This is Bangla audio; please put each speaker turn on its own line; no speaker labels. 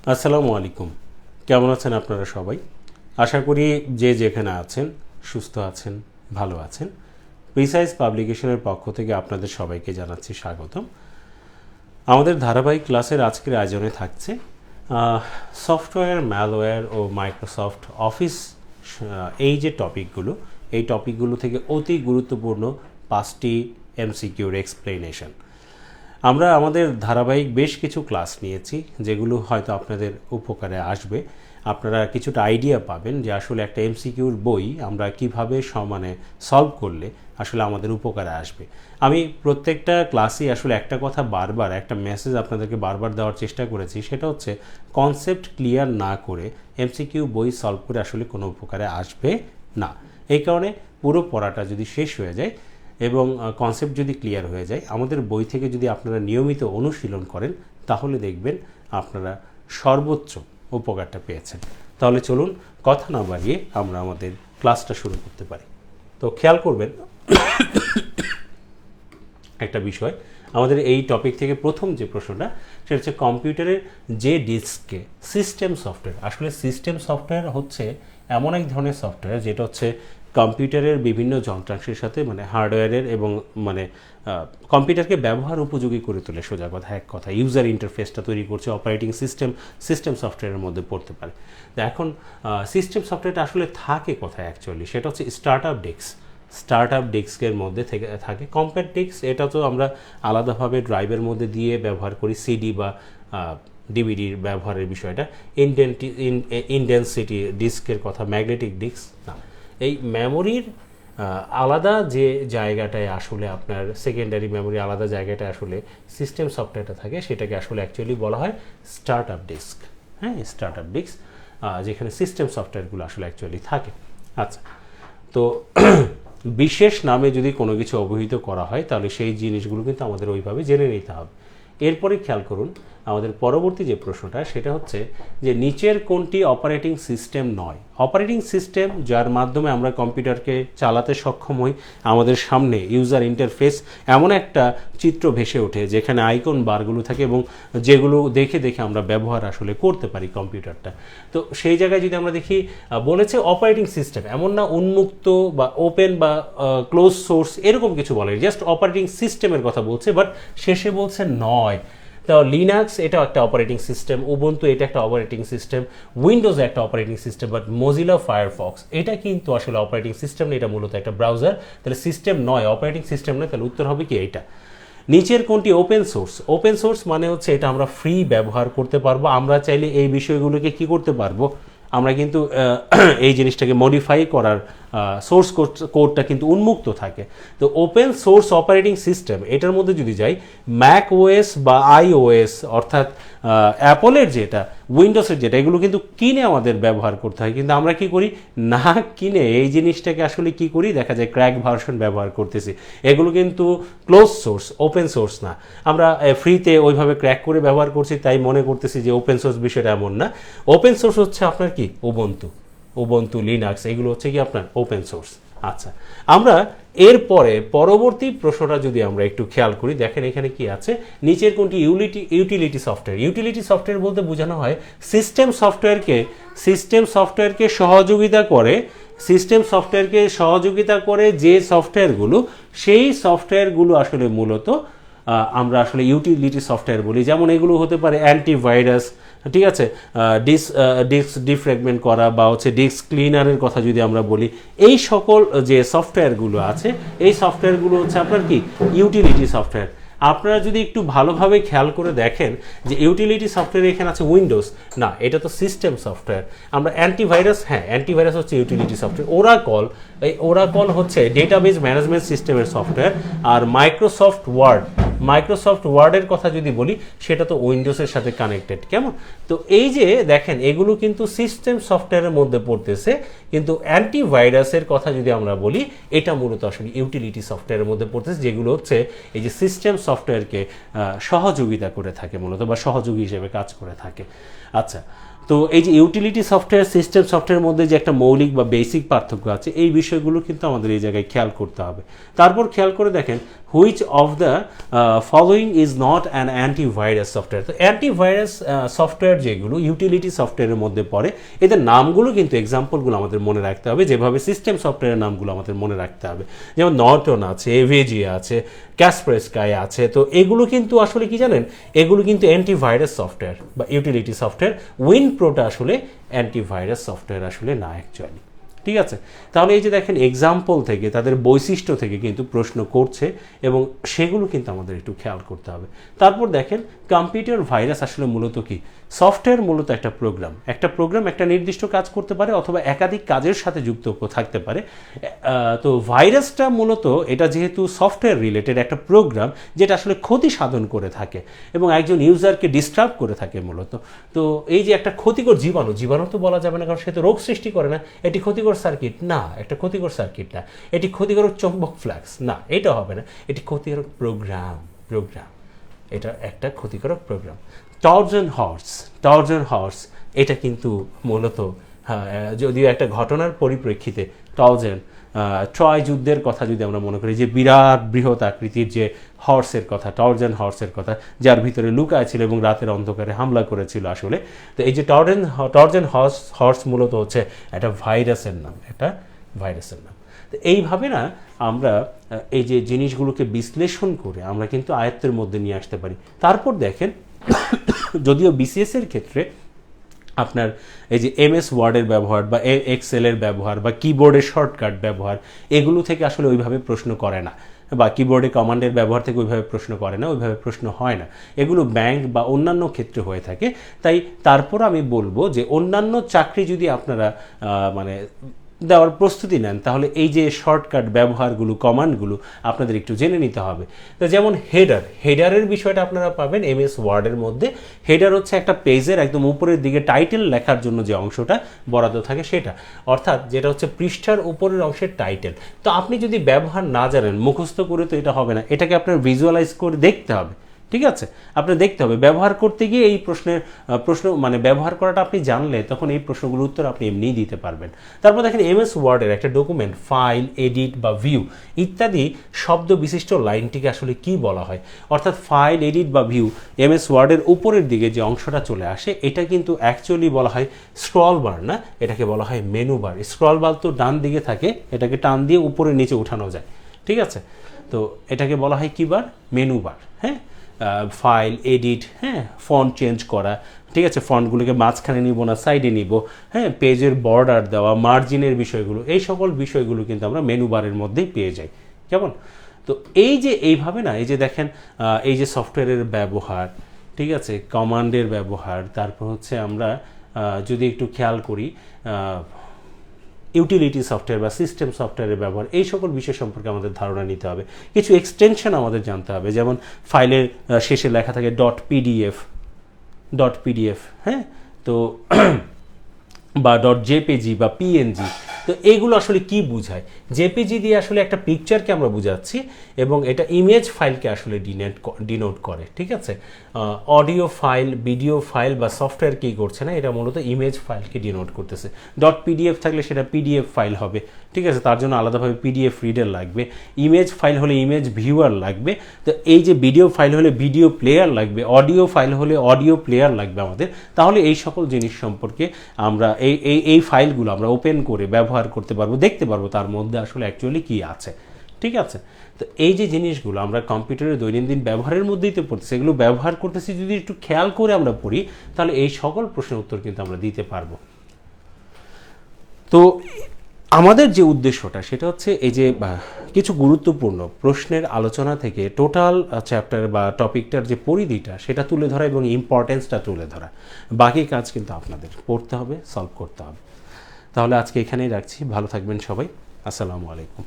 আসসালামু আলাইকুম। কেমন আছেন আপনারা সবাই? আশা করি যে যেখানে আছেন সুস্থ আছেন, ভালো আছেন। প্রিসাইজ পাবলিকেশনের পক্ষ থেকে আপনাদের সবাইকে জানাচ্ছি স্বাগতম। আমাদের ধারাবাহিক ক্লাসের আজকের আয়োজনে থাকছে সফটওয়্যার, ম্যালওয়্যার ও মাইক্রোসফট অফিস। এই যে টপিকগুলো, এই টপিকগুলো থেকে অতি গুরুত্বপূর্ণ 5টি এমসিকিউর এক্সপ্লেনেশন। আমরা আমাদের ধারাবাহিক বেশ কিছু ক্লাস নিয়েছি, যেগুলো হয়তো আপনাদের উপকারে আসবে। আপনারা কিছুটা আইডিয়া পাবেন যে আসলে একটা এমসিকিউর বই আমরা কিভাবে সলভ করলে আসলে আমাদের উপকারে আসবে। আমি প্রত্যেকটা ক্লাসে আসলে একটা কথা বারবার, একটা মেসেজ আপনাদেরকে বারবার দেওয়ার চেষ্টা করেছি, সেটা হচ্ছে কনসেপ্ট ক্লিয়ার না করে এমসিকিউ বই সলভ করে আসলে কোনো উপকারে আসবে না। এই কারণে পুরো পড়াটা যদি শেষ হয়ে যায় এবং কনসেপ্ট যদি ক্লিয়ার হয়ে যায়, আমাদের বই থেকে যদি আপনারা নিয়মিত অনুশীলন করেন, তাহলে দেখবেন আপনারা সর্বোচ্চ উপকারটা পেয়েছেন। তাহলে চলুন কথা না বাড়িয়ে আমরা আমাদের ক্লাসটা শুরু করতে পারি। তো খেয়াল করবেন একটা বিষয়, আমাদের এই টপিক থেকে প্রথম যে প্রশ্নটা, সেটা হচ্ছে কম্পিউটারের যে ডিস্কে সিস্টেম সফটওয়্যার। আসলে সিস্টেম সফটওয়্যার হচ্ছে এমন এক ধরনের সফটওয়্যার যেটা হচ্ছে কম্পিউটারের বিভিন্ন যন্ত্রাংশের সাথে হার্ডওয়্যারের এবং কম্পিউটারকে ব্যবহার উপযোগী করে তোলে। সোজা কথা, এক কথা, ইউজার ইন্টারফেসটা তৈরি করছে অপারেটিং সিস্টেম সফটওয়্যারের মধ্যে পড়তে পারে। তো এখন সিস্টেম সফটওয়্যারটা আসলে থাকে কোথায় অ্যাকচুয়ালি, সেটা হচ্ছে স্টার্টআপ ডেস্কের মধ্যে থাকে। কম্প্যাক্ট ডেস্ক এটা তো আমরা আলাদাভাবে ড্রাইভের মধ্যে দিয়ে ব্যবহার করি, সিডি বা ডিভিডির ব্যবহারের বিষয়টা। ইনডেন্সিটি ডিস্কের কথা, ম্যাগনেটিক ডিস্ক না। এই মেমোরির আলাদা যে জায়গাটায় আসলে আপনার সেকেন্ডারি মেমোরি আলাদা জায়গাটায় আসলে সিস্টেম সফটওয়্যারটা থাকে, সেটাকে আসলে অ্যাকচুয়ালি বলা হয় স্টার্টআপ ডিস্ক। হ্যাঁ, স্টার্টআপ ডিস্ক, যেখানে সিস্টেম সফটওয়্যারগুলো আসলে অ্যাকচুয়ালি থাকে। আচ্ছা, তো বিশেষ নামে যদি কোনো কিছু অবহিত করা হয়, তাহলে সেই জিনিসগুলো কিন্তু আমাদের ওইভাবে জেনে নিতে হবে। এরপরে খেয়াল করুন আমাদের পরবর্তী যে প্রশ্নটা, সেটা হচ্ছে যে নিচের কোনটি অপারেটিং সিস্টেম নয়। অপারেটিং সিস্টেম যার মাধ্যমে আমরা কম্পিউটারকে চালাতে সক্ষম হই, আমাদের সামনে ইউজার ইন্টারফেস এমন একটা চিত্র ভেসে ওঠে যেখানে আইকন বারগুলো থাকে এবং যেগুলো দেখে দেখে আমরা ব্যবহার আসলে করতে পারি কম্পিউটারটা। তো সেই জায়গায় যদি আমরা দেখি, বলেছে অপারেটিং সিস্টেম, এমন না উন্মুক্ত বা ওপেন বা ক্লোজ সোর্স এরকম কিছু বলে, জাস্ট অপারেটিং সিস্টেমের কথা বলছে, বাট শেষে বলছে নয়। তো লিনাক্স এটাও একটা অপারেটিং সিস্টেম, উবুন্টু এটা একটা অপারেটিং সিস্টেম, উইন্ডোজ একটা operating system, but Mozilla Firefox এটা কিন্তু আসলে অপারেটিং সিস্টেম না, এটা মূলত একটা ব্রাউজার। তাহলে সিস্টেম নয়, অপারেটিং সিস্টেম নয়, তাহলে উত্তর হবে কি এইটা। নিচের কোনটি ওপেন সোর্স? ওপেন সোর্স মানে হচ্ছে এটা আমরা ফ্রি ব্যবহার করতে পারবো, আমরা চাইলে এই বিষয়গুলোকে কি করতে পারবো, আমরা কিন্তু এই জিনিসটাকে মডিফাই করার সোর্স কোডটা কিন্তু উন্মুক্ত থাকে। তো ওপেন সোর্স অপারেটিং সিস্টেম এটার মধ্যে যদি যাই, ম্যাক ওএস বা আইওএস অর্থাৎ অ্যাপলের যেটা, উইন্ডোজের যেটা, এগুলো কিন্তু কিনে আমাদের ব্যবহার করতে হয়। কিন্তু আমরা কি করি, না কিনে এই জিনিসটাকে আসলে কি করি, দেখা যায় ক্র্যাক ভার্সন ব্যবহার করতেছি। এগুলো কিন্তু ক্লোজ সোর্স, ওপেন সোর্স না। আমরা ফ্রিতে ওইভাবে ক্র্যাক করে ব্যবহার করছি, তাই মনে করতেছি যে ওপেন সোর্স বিষয়টা এমন না। ওপেন সোর্স হচ্ছে আপনার কি উবুন্টু, লিনাক্স, এগুলো হচ্ছে কি আপনার ওপেন সোর্স। আচ্ছা, আমরা এরপরে পরবর্তী প্রশ্নটা যদি আমরা একটু খেয়াল করি, দেখেন এখানে কি আছে, নিচের কোনটি ইউটিলিটি সফটওয়্যার। ইউটিলিটি সফটওয়্যার বলতে বোঝানো হয় সিস্টেম সফটওয়্যারকে সহযোগিতা করে যে সফটওয়্যারগুলো, সেই সফটওয়্যারগুলো আসলে মূলত আমরা আসলে ইউটিলিটি সফটওয়্যার বলি। যেমন এগুলো হতে পারে অ্যান্টিভাইরাস, ঠিক আছে, ডিস্ক ডিফ্র্যাগমেন্ট করা, বা হচ্ছে ডিস্ক ক্লিনারের কথা যদি আমরা বলি, এই সকল যে সফটওয়্যারগুলো আছে, এই সফটওয়্যারগুলো হচ্ছে আপনার কি ইউটিলিটি সফটওয়্যার। আপনারা যদি একটু ভালোভাবে খেয়াল করে দেখেন যে ইউটিলিটি সফটওয়্যার এখানে আছে উইন্ডোজ, না এটা তো সিস্টেম সফটওয়্যার। আমরা অ্যান্টিভাইরাস, হ্যাঁ অ্যান্টিভাইরাস হচ্ছে ইউটিলিটি সফটওয়্যার। ওরাকল হচ্ছে ডেটাবেস ম্যানেজমেন্ট সিস্টেমের সফটওয়্যার। আর মাইক্রোসফট ওয়ার্ডের কথা যদি বলি, সেটা তো উইন্ডোজের সাথে কানেক্টেড। কেমন? তো এই যে দেখেন, এগুলো কিন্তু সিস্টেম সফটওয়্যারের মধ্যে পড়তেছে, কিন্তু অ্যান্টিভাইরাসের কথা যদি আমরা বলি, এটা মূলত আসলে ইউটিলিটি সফটওয়্যারের মধ্যে পড়তেছে, যেগুলো হচ্ছে এই যে সিস্টেম সফটওয়্যারকে সহযোগিতা করে থাকে মূলত, বা সহযোগী হিসেবে কাজ করে থাকে। আচ্ছা, তো এই যে ইউটিলিটি সফটওয়্যার, সিস্টেম সফটওয়্যারের মধ্যে যে একটা মৌলিক বা বেসিক পার্থক্য আছে, এই বিষয়গুলো কিন্তু আমাদের এই জায়গায় খেয়াল করতে হবে। তারপর খেয়াল করে দেখেন, which of the following is not an antivirus software. তো অ্যান্টিভাইরাস সফটওয়্যার যেগুলো ইউটিলিটি সফটওয়্যারের মধ্যে পড়ে, এদের নামগুলো কিন্তু এক্সাম্পলগুলো আমাদের মনে রাখতে হবে, যেভাবে সিস্টেম সফটওয়্যারের নামগুলো আমাদের মনে রাখতে হবে। যেমন নর্টন আছে, এভেজি আছে, ক্যাসপারস্কাই আছে। তো এগুলো কিন্তু আসলে কি জানেন, এগুলো কিন্তু অ্যান্টিভাইরাস সফটওয়্যার বা ইউটিলিটি সফটওয়্যার। উইনপ্রোটা আসলে অ্যান্টিভাইরাস সফটওয়্যার আসলে না অ্যাকচুয়ালি। ঠিক আছে, তাহলে এই যে দেখেন এক্সাম্পল থেকে, তাদের বৈশিষ্ট্য থেকে কিন্তু প্রশ্ন করছে এবং সেগুলো কিন্তু আমাদের একটু খেয়াল করতে হবে। তারপর দেখেন কম্পিউটার ভাইরাস আসলে মূলত কি? সফটওয়্যার মূলত একটা প্রোগ্রাম একটা নির্দিষ্ট কাজ করতে পারে অথবা একাধিক কাজের সাথে যুক্ত থাকতে পারে। তো ভাইরাসটা মূলত এটা যেহেতু সফটওয়্যার রিলেটেড একটা প্রোগ্রাম, যেটা আসলে ক্ষতি সাধন করে থাকে এবং একজন ইউজারকে ডিস্টার্ব করে থাকে মূলত। তো এই যে একটা ক্ষতিকর জীবাণু তো বলা যাবে না, কারণ সে তো রোগ সৃষ্টি করে না। এটি ক্ষতিকর সার্কিট না, একটা ক্ষতিকর সার্কিট না। এটি ক্ষতিকর চৌম্বক ফ্লাক্স না, এটা হবে না। এটি ক্ষতিকারক প্রোগ্রাম, এটা একটা ক্ষতিকারক প্রোগ্রাম। টর্জন হর্স এটা কিন্তু মূলত যদিও একটা ঘটনার পরিপ্রেক্ষিতে ট্রয় যুদ্ধের কথা যদি আমরা মনে করি, যে বিরাট বৃহৎ আকৃতির যে হর্সের কথা, হর্সের কথা, যার ভিতরে লুকায় ছিল এবং রাতের অন্ধকারে হামলা করেছিল আসলে। তো এই যে টর্জন হর্স মূলত হচ্ছে একটা ভাইরাসের নাম। তো এইভাবে না আমরা এই যে জিনিসগুলোকে বিশ্লেষণ করে আমরা কিন্তু আয়ত্তের মধ্যে নিয়ে আসতে পারি। তারপর দেখেন, যদিও বিসিএস এর ক্ষেত্রে আপনার এই যে এমএস ওয়ার্ডের ব্যবহার বা এক্সেলের ব্যবহার বা কিবোর্ডের শর্টকাট ব্যবহার, এগুলো থেকে আসলে ওইভাবে প্রশ্ন করে না, বা কিবোর্ডে কমান্ডের ব্যবহার থেকে ওইভাবে প্রশ্ন করে না, ওইভাবে প্রশ্ন হয় না। এগুলো ব্যাংক বা অন্যান্য ক্ষেত্রে হয়ে থাকে। তাই তারপর আমি বলবো যে অন্যান্য চাকরি যদি আপনারা মানে দেওয়ার প্রস্তুতি নেন, তাহলে এই যে শর্টকাট ব্যবহারগুলো, কমান্ডগুলো আপনাদের একটু জেনে নিতে হবে। তো যেমন হেডারের বিষয়টা আপনারা পাবেন এমএস ওয়ার্ডের মধ্যে। হেডার হচ্ছে একটা পেজের একদম উপরের দিকে টাইটেল লেখার জন্য যে অংশটা বরাদ্দ থাকে সেটা, অর্থাৎ যেটা হচ্ছে পৃষ্ঠার উপরের অংশের টাইটেল। তো আপনি যদি ব্যবহার না জানেন, মুখস্থ করে তো এটা হবে না, এটাকে আপনার ভিজুয়ালাইজ করে দেখতে হবে। ঠিক আছে, আপনি দেখতে হবে ব্যবহার করতে গিয়ে এই প্রশ্ন মানে ব্যবহার করাটা আপনি জানলে তখন এই প্রশ্নগুলোর উত্তর আপনি এমনিই দিতে পারবেন। তারপর দেখেন এমএস ওয়ার্ডের একটা ডকুমেন্ট ফাইল, এডিট বা ভিউ ইত্যাদি শব্দ বিশিষ্ট লাইনটিকে আসলে কি বলা হয়। অর্থাৎ ফাইল, এডিট বা ভিউ এমএস ওয়ার্ডের উপরের দিকে যে অংশটা চলে আসে, এটা কিন্তু অ্যাকচুয়ালি বলা হয় স্ক্রল বার না, এটাকে বলা হয় মেনু বার। স্ক্রল বার তো ডান দিকে থাকে, এটাকে টান দিয়ে উপরে নিচে উঠানো যায়। ঠিক আছে, তো এটাকে বলা হয় কি বার? Menu bar. হ্যাঁ, ফাইল, এডিট, হ্যাঁ, ফন্ট চেঞ্জ করা। ঠিক আছে, ফন্টগুলোকে মাঝখানে নিব না সাইডে নিব, হ্যাঁ, পেজের বর্ডার দেওয়া, মার্জিনের বিষয়গুলো, এই সকল বিষয়গুলো কিন্তু আমরা মেনু বারের মধ্যেই পেয়ে যাই। কেমন? তো এই যে এইভাবে না, এই যে দেখেন এই যে সফটওয়্যারের ব্যবহার, ঠিক আছে, কমান্ডের ব্যবহার, তারপর হচ্ছে আমরা যদি একটু খেয়াল করি ইউটিলিটি সফটওয়্যার বা সিস্টেম সফটওয়্যারের ব্যবহার, এই সকল বিষয় সম্পর্কে আমাদের ধারণা নিতে হবে। কিছু এক্সটেনশন আমাদের জানতে হবে, যেমন ফাইলের শেষে লেখা থাকে .pdf, হ্যাঁ, তো বা .jpg বা png। তো এইগুলো আসলে কি বোঝায়? জেপিজি দিয়ে আসলে একটা পিকচারকে আমরা বোঝাচ্ছি এবং এটা ইমেজ ফাইলকে আসলে ডিনোট করে। ঠিক আছে, অডিও ফাইল, ভিডিও ফাইল বা সফটওয়্যার কি করছে না, এটা মূলত ইমেজ ফাইলকে ডিনোট করতেছে। .pdf থাকলে সেটা পিডিএফ ফাইল হবে। ঠিক আছে, তার জন্য আলাদাভাবে পিডিএফ রিডার লাগবে। ইমেজ ফাইল হলে ইমেজ ভিউয়ার লাগবে। তো এই যে ভিডিও ফাইল হলে ভিডিও প্লেয়ার লাগবে, অডিও ফাইল হলে অডিও প্লেয়ার লাগবে আমাদের। তাহলে এই সকল জিনিস সম্পর্কে আমরা এই ফাইলগুলো আমরা ওপেন করে ব্যবহার করতে পারবো, দেখতে পারবো তার মধ্যে আসলে অ্যাকচুয়ালি কি আছে। ঠিক আছে, তো এই যে জিনিসগুলো আমরা কম্পিউটারের দৈনন্দিন ব্যবহারের মধ্যেই তো পড়তেছি, এগুলো ব্যবহার করতেছি যদি একটু খেয়াল করে আমরা পড়ি, তাহলে এই সকল প্রশ্নের উত্তর কিন্তু আমরা দিতে পারবো। তো আমাদের যে উদ্দেশ্যটা সেটা হচ্ছে এই যে কিছু গুরুত্বপূর্ণ প্রশ্নের আলোচনা থেকে টোটাল চ্যাপ্টার বা টপিকটার যে পরিধিটা সেটা তুলে ধরা এবং ইম্পর্টেন্সটা তুলে ধরা। বাকি কাজ কিন্তু আপনাদের পড়তে হবে, সলভ করতে হবে। তাহলে আজকে এখানেই রাখছি, ভালো থাকবেন সবাই, আসসালামু আলাইকুম।